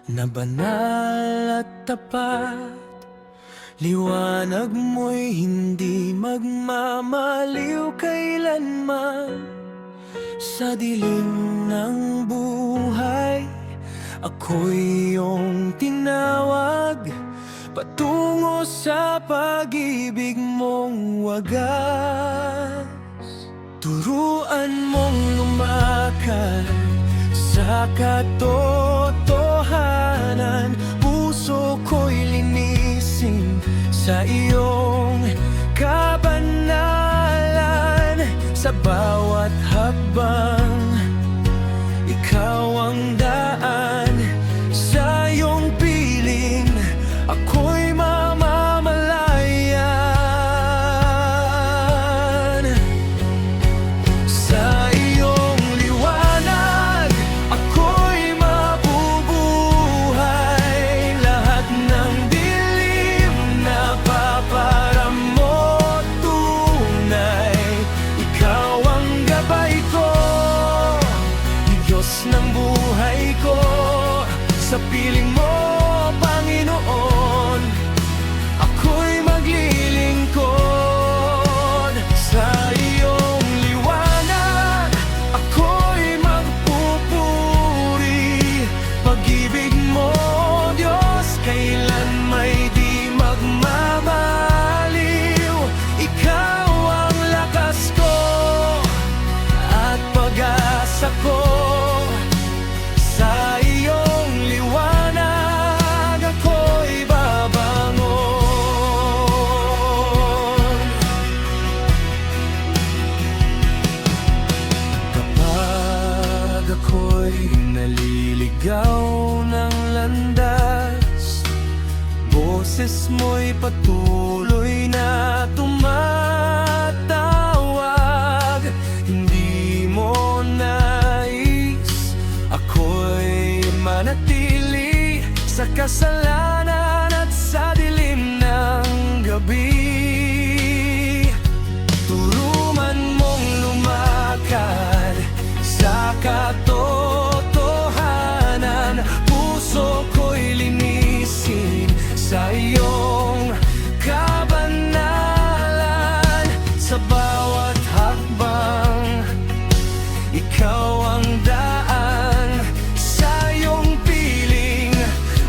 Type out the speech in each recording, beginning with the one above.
na banal at tapat. Liwanag mo'y hindi magmamaliw kailanman. Sa dilim ng buhay, ako'y iyong tinawag patungo sa pag-ibig mong wagas. Turuan mong lumakad sa katotohanan. Puso ko'y linisin sa iyong kabanalan. Sa bawat hakbang, ikaw ang daan. Sa iyong piling, ako'y mamamalayan. Sa iyong liwanag, ako'y mabubuhay. Lahat ng dilim na paparamo tunay. Ikaw ang gabay ko, Diyos ng buhay ko. Sa piling mo, Panginoon, ako'y maglilingkod. Sa iyong liwanag, ako'y magpupuri. Pag-ibig mo, Diyos, kailan may di magmamaliw. Ikaw ang lakas ko at pag-asa ko. Sa iyong liwanag, ako'y babangon. Kapag ako'y naliligaw ng landas, boses mo'y patuloy na tumatawag. Hindi mo nais ako'y manatili sa kasalanan at sa dilim ng gabi. Turuan mong lumakad sa katotohanan. Puso ko'y linisin sa iyong kabanalan. Sa bawat hakbang, ikaw ang daan. Sa iyong piling,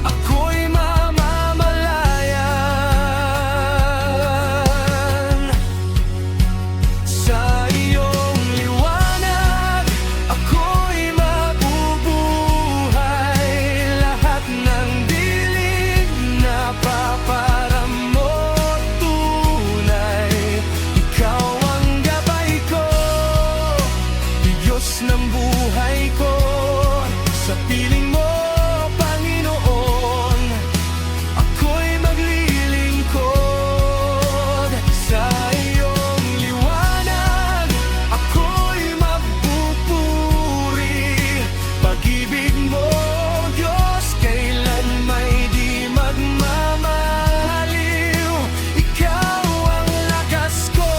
ako'y mamamalayan. Sa iyong liwanag, ako'y mabubuhay. Lahat ng dilim na paparamo tunay. Ikaw ang gabay ko, Diyos ng buhay ko. Sa piling mo, Panginoon, ako'y maglilingkod. Sa iyong liwanag, ako'y magpupuri. Pag-ibig mo, Diyos, kailan may di magmamaliw. Ikaw ang lakas ko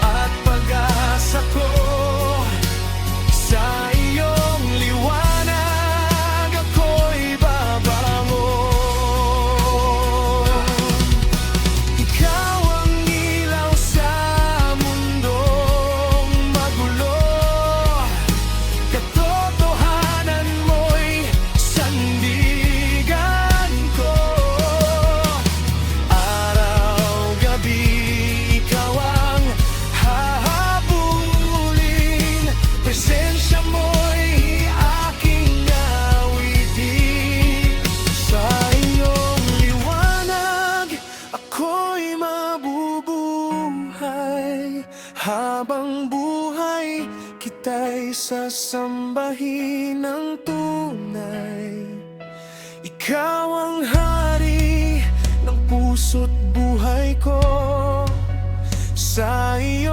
at pag-asa ko. Sa iyong liwanag, ako'y babangon. Ikaw ang ilaw sa mundong magulo. Katotohanan mo'y sandigan ko. Araw-gabi, ikaw ang hahabulin. Presensya mo'y aking awitin. Sa iyong liwanag, ako'y mabubuhay. Habang buhay, kita'y sasambahin ng tunay. Ikaw ang hari ng puso't buhay ko. Sa iyo